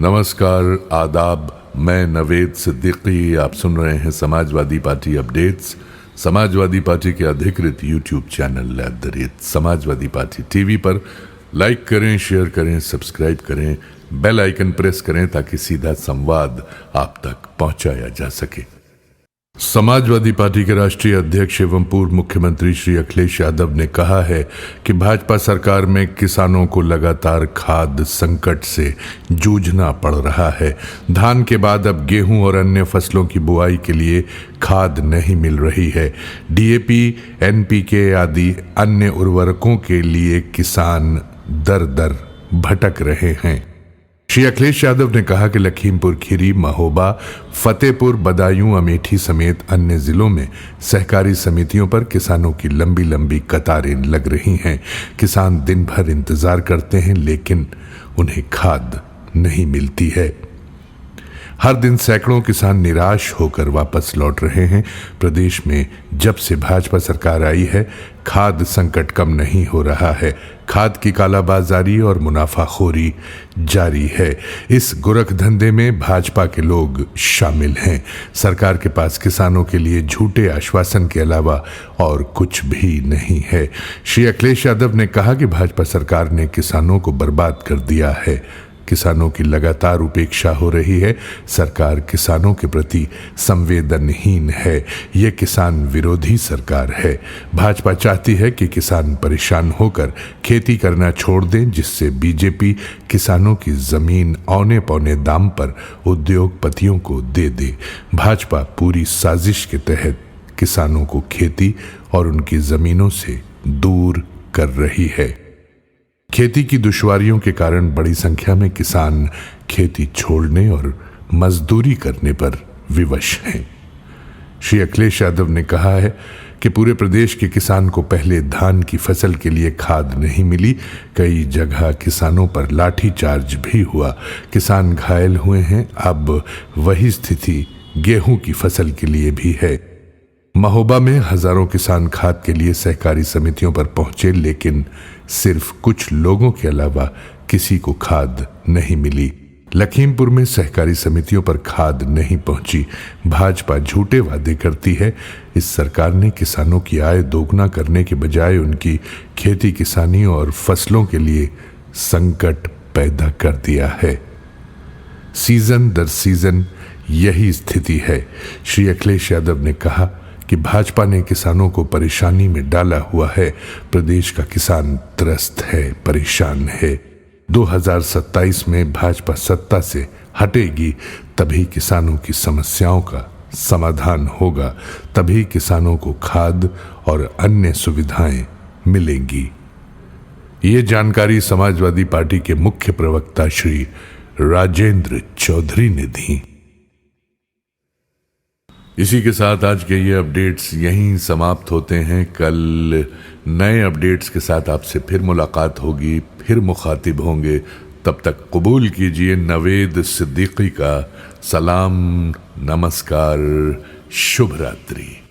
नमस्कार, आदाब। मैं नवेद सिद्दीकी। आप सुन रहे हैं Samajwadi party updates. Samajwadi party के अधिकृत YouTube channel @Samajwadi party TV पर लाइक करें, शेयर करें, सब्सक्राइब करें, बेल आइकन प्रेस करें ताकि सीधा संवाद आप तक पहुंचाया जा सके। समाजवादी पार्टी के राष्ट्रीय अध्यक्ष एवं पूर्व मुख्यमंत्री श्री अखिलेश यादव ने कहा है कि भाजपा सरकार में किसानों को लगातार खाद्य संकट से जूझना पड़ रहा है। धान के बाद अब गेहूं और अन्य फसलों की बुआई के लिए खाद नहीं मिल रही है। डीएपी, एनपीके आदि अन्य उर्वरकों के लिए किसान दर दर भटक रहे हैं। श्री अखिलेश यादव ने कहा कि लखीमपुर खीरी, महोबा, फतेहपुर, बदायूं, अमेठी समेत अन्य जिलों में सहकारी समितियों पर किसानों की लंबी लंबी कतारें लग रही हैं। किसान दिन भर इंतजार करते हैं लेकिन उन्हें खाद नहीं मिलती है। हर दिन सैकड़ों किसान निराश होकर वापस लौट रहे हैं। प्रदेश में जब से भाजपा सरकार आई है, खाद संकट कम नहीं हो रहा है। खाद की कालाबाजारी और मुनाफाखोरी जारी है। इस गोरख धंधे में भाजपा के लोग शामिल हैं। सरकार के पास किसानों के लिए झूठे आश्वासन के अलावा और कुछ भी नहीं है। श्री अखिलेश यादव ने कहा कि भाजपा सरकार ने किसानों को बर्बाद कर दिया है। किसानों की लगातार उपेक्षा हो रही है। सरकार किसानों के प्रति संवेदनहीन है। यह किसान विरोधी सरकार है। भाजपा चाहती है कि किसान परेशान होकर खेती करना छोड़ दें, जिससे बीजेपी किसानों की जमीन औने पौने दाम पर उद्योगपतियों को दे दे। भाजपा पूरी साजिश के तहत किसानों को खेती और उनकी जमीनों से दूर कर रही है। खेती की दुश्वारियों के कारण बड़ी संख्या में किसान खेती छोड़ने और मजदूरी करने पर विवश हैं। श्री अखिलेश यादव ने कहा है कि पूरे प्रदेश के किसान को पहले धान की फसल के लिए खाद नहीं मिली। कई जगह किसानों पर लाठीचार्ज भी हुआ। किसान घायल हुए हैं। अब वही स्थिति गेहूं की फसल के लिए भी है। महोबा में हजारों किसान खाद के लिए सहकारी समितियों पर पहुंचे, लेकिन सिर्फ कुछ लोगों के अलावा किसी को खाद नहीं मिली। लखीमपुर में सहकारी समितियों पर खाद नहीं पहुंची। भाजपा झूठे वादे करती है। इस सरकार ने किसानों की आय दोगुना करने के बजाय उनकी खेती किसानी और फसलों के लिए संकट पैदा कर दिया है। सीजन दर सीजन यही स्थिति है। श्री अखिलेश यादव ने कहा कि भाजपा ने किसानों को परेशानी में डाला हुआ है। प्रदेश का किसान त्रस्त है, परेशान है। 2027 में भाजपा सत्ता से हटेगी, तभी किसानों की समस्याओं का समाधान होगा। तभी किसानों को खाद और अन्य सुविधाएं मिलेंगी। ये जानकारी समाजवादी पार्टी के मुख्य प्रवक्ता श्री राजेंद्र चौधरी ने दी। इसी के साथ आज के ये अपडेट्स यहीं समाप्त होते हैं। कल नए अपडेट्स के साथ आपसे फिर मुलाकात होगी, फिर मुखातिब होंगे। तब तक कबूल कीजिए नवेद सिद्दीकी का सलाम, नमस्कार, शुभ रात्रि।